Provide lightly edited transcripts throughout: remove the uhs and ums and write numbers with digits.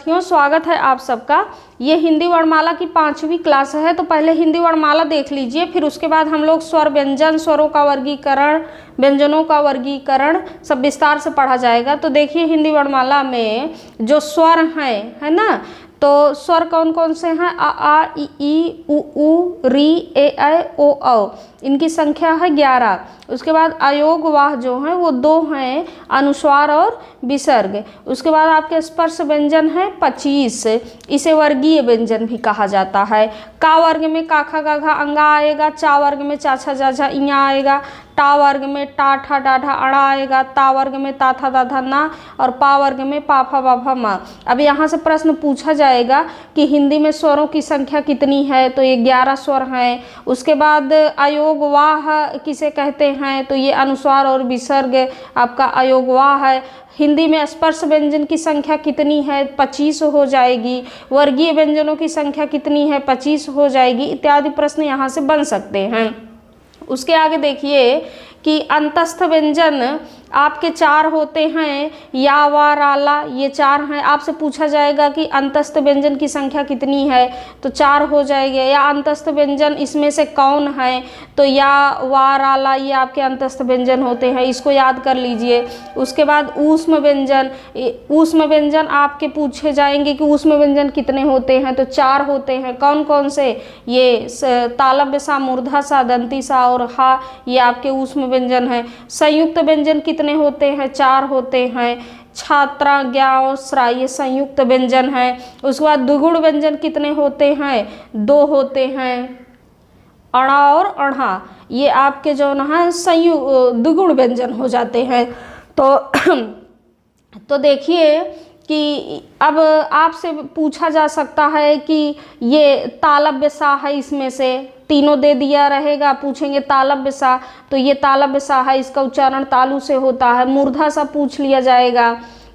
विद्यार्थियों, स्वागत है आप सबका। ये हिंदी वर्णमाला की 5वीं क्लास है। तो पहले हिंदी वर्णमाला देख लीजिए, फिर उसके बाद हम लोग स्वर व्यंजन, स्वरों का वर्गीकरण, व्यंजनों का वर्गीकरण सब विस्तार से पढ़ा जाएगा। तो देखिए हिंदी वर्णमाला में जो स्वर हैं, है ना, तो स्वर कौन कौन से हैं? अ आ इ ई उ ऊ री ए ऐ ओ औ। इनकी संख्या है 11। उसके बाद अयोग वाह जो हैं वो 2 हैं, अनुस्वार और विसर्ग। उसके बाद आपके स्पर्श व्यंजन है 25। इसे वर्गीय व्यंजन भी कहा जाता है। का वर्ग में का खा गा घा अंगा आएगा, चा वर्ग में चा छा जा झा इया आएगा, टा वर्ग में टा ठा डा ढा अड़ा आएगा, ता वर्ग में ता था दा धा ना, और पा वर्ग में पा फा बा फा मा। अब यहाँ से प्रश्न पूछा जाएगा कि हिंदी में स्वरों की संख्या कितनी है, तो ये 11 स्वर हैं। उसके बाद अयोग वाह किसे कहते हैं, तो ये अनुस्वार और विसर्ग आपका अयोग वाह है। हिंदी में स्पर्श व्यंजन की संख्या कितनी है? 25 हो जाएगी। वर्गीय व्यंजनों की संख्या कितनी है? 25 हो जाएगी। इत्यादि प्रश्न यहाँ से बन सकते हैं। उसके आगे देखिए कि अंतस्थ व्यंजन आपके 4 होते हैं, या वा रा ला, ये 4 हैं। आपसे पूछा जाएगा कि अंतस्थ व्यंजन की संख्या कितनी है, तो 4 हो जाएंगे। या अंतस्थ व्यंजन इसमें से कौन है, तो या वा रा ला ये आपके अंतस्थ व्यंजन होते हैं, इसको याद कर लीजिए। उसके बाद ऊष्म व्यंजन, ऊष्म व्यंजन आपके पूछे जाएंगे कि ऊष्म व्यंजन कितने होते हैं, तो 4 होते हैं। कौन कौन से? ये तालव्य सा, मूर्धा सा, दंती सा और हा, ये आपके ऊष्म व्यंजन हैं। संयुक्त व्यंजन कितने होते हैं? 4 होते हैं। छात्रा, ज्ञा, श्रा, ये संयुक्त व्यंजन है। उसके बाद द्विगुण व्यंजन कितने होते हैं? 2 होते हैं। अणा और अढ़ा ये आपके जो ना द्विगुण व्यंजन हो जाते हैं। तो देखिए कि अब आपसे पूछा जा सकता है कि ये तालव्य सा है, इसमें से तीनों दे दिया रहेगा, पूछेंगे तालव्य सा, तो ये तालव्य सा है, इसका उच्चारण तालु से होता है। मूर्धा सा पूछ लिया जाएगा,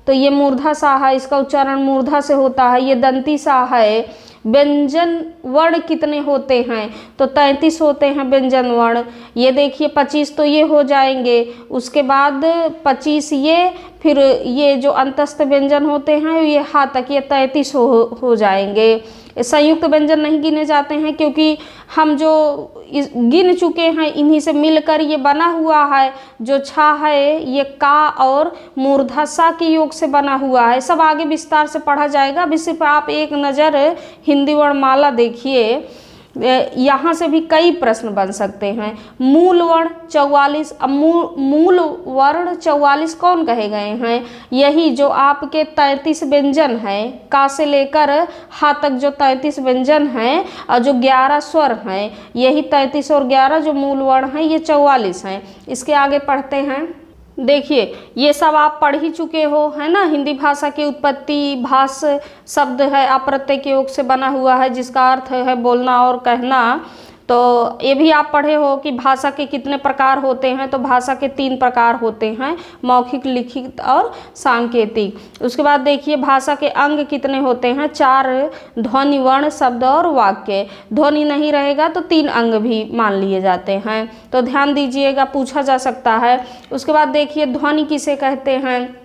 तो ये मूर्धा सा है, इसका उच्चारण मूर्धा से होता है। ये दंती सा है। व्यंजन वर्ण कितने होते हैं, तो 33 होते हैं व्यंजन वर्ण। ये देखिए 25 तो ये हो जाएंगे। उसके बाद 25 ये, फिर ये जो अंतस्थ व्यंजन होते हैं ये हा तक, ये 33 हो जाएंगे। संयुक्त व्यंजन नहीं गिने जाते हैं क्योंकि हम जो गिन चुके हैं इन्हीं से मिलकर ये बना हुआ है। जो छा है ये का और मूर्धा सा के योग से बना हुआ है। सब आगे विस्तार से पढ़ा जाएगा। अभी सिर्फ आप एक नज़र हिंदी वर्णमाला देखिए, यहाँ से भी कई प्रश्न बन सकते हैं। मूल वर्ण 44, मूल वर्ण 44 कौन कहे गए हैं? यही जो आपके 33 व्यंजन हैं, का से लेकर हा तक जो 33 व्यंजन हैं और जो 11 स्वर हैं, यही 33 और 11 जो मूल वर्ण हैं ये 44 हैं। इसके आगे पढ़ते हैं। देखिए ये सब आप पढ़ ही चुके हो, है ना। हिंदी भाषा की उत्पत्ति, भाष शब्द है अप्रत्यय के योग से बना हुआ है, जिसका अर्थ है बोलना और कहना। तो ये भी आप पढ़े हो कि भाषा के कितने प्रकार होते हैं, तो भाषा के 3 प्रकार होते हैं, मौखिक, लिखित और सांकेतिक। उसके बाद देखिए भाषा के अंग कितने होते हैं? 4, ध्वनि, वर्ण, शब्द और वाक्य। ध्वनि नहीं रहेगा तो 3 अंग भी मान लिए जाते हैं, तो ध्यान दीजिएगा, पूछा जा सकता है। उसके बाद देखिए ध्वनि किसे कहते हैं?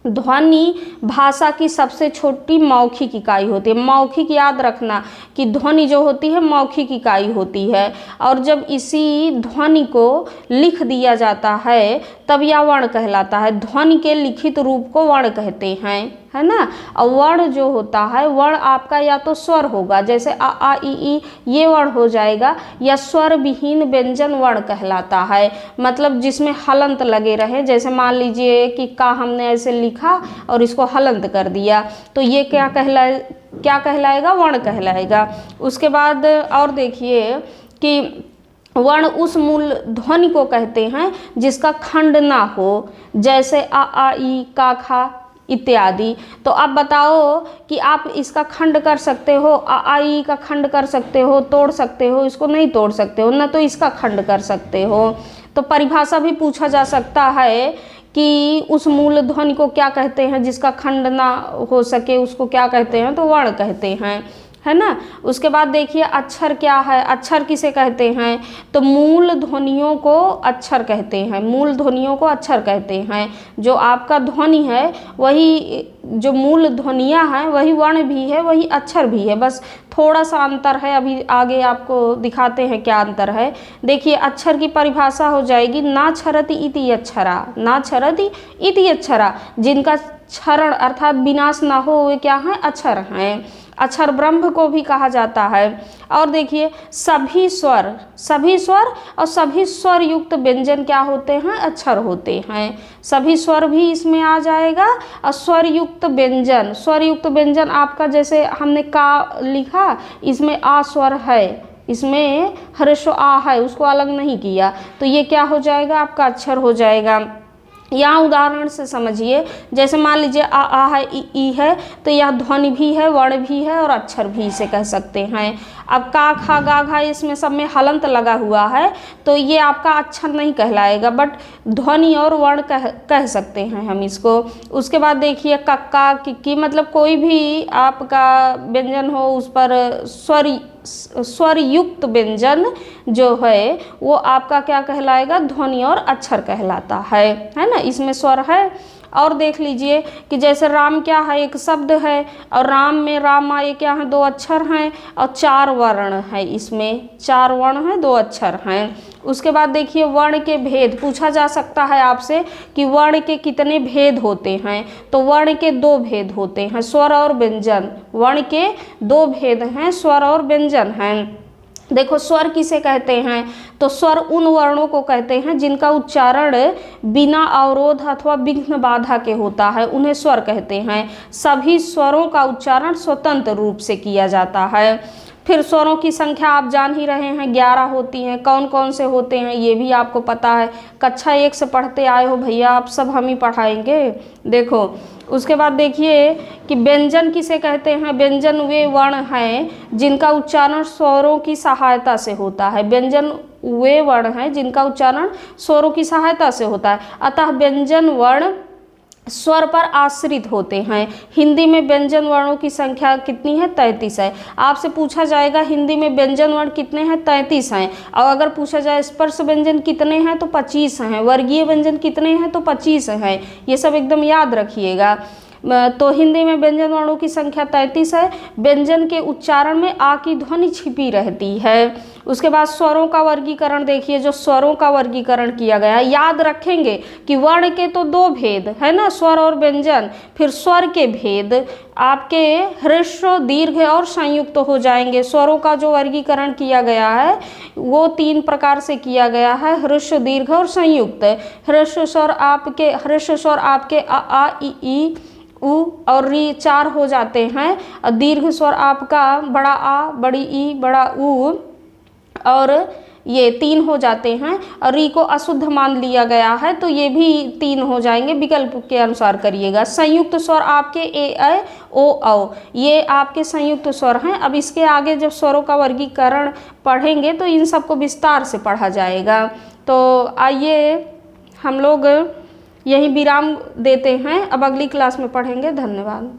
ध्वनि भाषा की सबसे छोटी मौखिक इकाई होती है। मौखिक याद रखना कि ध्वनि जो होती है मौखिक इकाई होती है, और जब इसी ध्वनि को लिख दिया जाता है तब यह वर्ण कहलाता है। ध्वनि के लिखित रूप को वर्ण कहते हैं, है ना। और वर्ण जो होता है, वर्ण आपका या तो स्वर होगा, जैसे अ आ इ ई ये वर्ण हो जाएगा, या स्वर विहीन व्यंजन वर्ण कहलाता है, मतलब जिसमें हलंत लगे रहे। जैसे मान लीजिए कि का हमने ऐसे लिखा और इसको हलंत कर दिया, तो ये क्या कहलाएगा? वर्ण कहलाएगा। उसके बाद और देखिए कि वर्ण उस मूल ध्वनि को कहते हैं जिसका खंड ना हो, जैसे अ आ इ का खा इत्यादि। तो आप बताओ कि आप इसका खंड कर सकते हो, अ आ इ का खंड कर सकते हो, तोड़ सकते हो? इसको नहीं तोड़ सकते हो ना, तो इसका खंड कर सकते हो। तो परिभाषा भी पूछा जा सकता है कि उस मूल ध्वनि को क्या कहते हैं जिसका खंड ना हो सके, उसको क्या कहते हैं? तो वर्ण कहते हैं। है ना। उसके बाद देखिए अक्षर क्या है, अक्षर किसे कहते हैं, तो मूल ध्वनियों को अक्षर कहते हैं, मूल ध्वनियों को अक्षर कहते हैं। जो आपका ध्वनि है वही, जो मूल ध्वनियाँ हैं वही वर्ण भी है वही अक्षर भी है, बस थोड़ा सा अंतर है। अभी आगे आपको दिखाते हैं क्या अंतर है। देखिए अक्षर की परिभाषा हो जाएगी ना क्षरति इति अक्षरा, ना क्षरति इति अक्षरा, जिनका क्षरण अर्थात विनाश ना हो वे क्या हैं, अक्षर हैं। अक्षर ब्रह्म को भी कहा जाता है। और देखिए सभी स्वर, सभी स्वर और सभी स्वर युक्त व्यंजन क्या होते हैं, अक्षर होते हैं। सभी स्वर भी इसमें आ जाएगा और स्वर युक्त व्यंजन, स्वर युक्त व्यंजन आपका जैसे हमने का लिखा, इसमें आ स्वर है, इसमें ह्रस्व आ है, उसको अलग नहीं किया, तो ये क्या हो जाएगा, आपका अक्षर हो जाएगा। यहाँ उदाहरण से समझिए, जैसे मान लीजिए आ है, ई है, तो यह ध्वनि भी है, वर्ण भी है और अक्षर भी इसे कह सकते हैं। अब का खा गा घा इसमें सब में हलंत लगा हुआ है, तो ये आपका अक्षर नहीं कहलाएगा, बट ध्वनि और वर्ण कह सकते हैं हम इसको। उसके बाद देखिए कक्का किक्की, मतलब कोई भी आपका व्यंजन हो उस पर स्वर युक्त व्यंजन जो है वो आपका क्या कहलाएगा, ध्वनि और अक्षर कहलाता है ना, इसमें स्वर है। और देख लीजिए कि जैसे राम क्या है, एक शब्द है, और राम में रामा ये क्या है, दो अक्षर हैं और चार वर्ण है, इसमें चार वर्ण हैं, दो अक्षर हैं। उसके बाद देखिए वर्ण के भेद पूछा जा सकता है आपसे कि वर्ण के कितने भेद होते हैं, तो वर्ण के दो भेद होते हैं, स्वर और व्यंजन। वर्ण के दो भेद हैं, स्वर और व्यंजन हैं। देखो स्वर किसे कहते हैं, तो स्वर उन वर्णों को कहते हैं जिनका उच्चारण बिना अवरोध अथवा विघ्न बाधा के होता है, उन्हें स्वर कहते हैं। सभी स्वरों का उच्चारण स्वतंत्र रूप से किया जाता है। फिर स्वरों की संख्या आप जान ही रहे हैं, 11 होती हैं। कौन कौन से होते हैं ये भी आपको पता है, कक्षा 1 से पढ़ते आए हो भैया, आप सब हम ही पढ़ाएंगे। देखो उसके बाद देखिए कि व्यंजन किसे कहते हैं, व्यंजन वे वर्ण हैं जिनका उच्चारण स्वरों की सहायता से होता है। व्यंजन वे वर्ण हैं जिनका उच्चारण स्वरों की सहायता से होता है, अतः व्यंजन वर्ण स्वर पर आश्रित होते हैं। हिंदी में व्यंजन वर्णों की संख्या कितनी है, 33 है। आपसे पूछा जाएगा हिंदी में व्यंजन वर्ण कितने हैं, 33 हैं। और अगर पूछा जाए स्पर्श व्यंजन कितने हैं, तो 25 हैं। वर्गीय व्यंजन कितने हैं, तो 25 हैं। ये सब एकदम याद रखिएगा। तो हिंदी में व्यंजन वर्णों की संख्या 33 है। व्यंजन के उच्चारण में आ की ध्वनि छिपी रहती है। उसके बाद स्वरों का वर्गीकरण देखिए, जो स्वरों का वर्गीकरण किया गया है, याद रखेंगे कि वर्ण के तो दो भेद है ना, स्वर और व्यंजन। फिर स्वर के भेद आपके ह्रस्व, दीर्घ और संयुक्त हो जाएंगे। स्वरों का जो वर्गीकरण किया गया है वो 3 प्रकार से किया गया है, ह्रस्व, दीर्घ और संयुक्त। ह्रस्व स्वर आपके आ ई उ और री 4 हो जाते हैं, और दीर्घ स्वर आपका बड़ा आ, बड़ी ई, बड़ा उ और ये 3 हो जाते हैं। और री को अशुद्ध मान लिया गया है, तो ये भी 3 हो जाएंगे, विकल्प के अनुसार करिएगा। संयुक्त स्वर आपके ए ऐ ओ औ, ये आपके संयुक्त स्वर हैं। अब इसके आगे जब स्वरों का वर्गीकरण पढ़ेंगे तो इन सबको विस्तार से पढ़ा जाएगा। तो आइए हम लोग यही विराम देते हैं, अब अगली क्लास में पढ़ेंगे। धन्यवाद।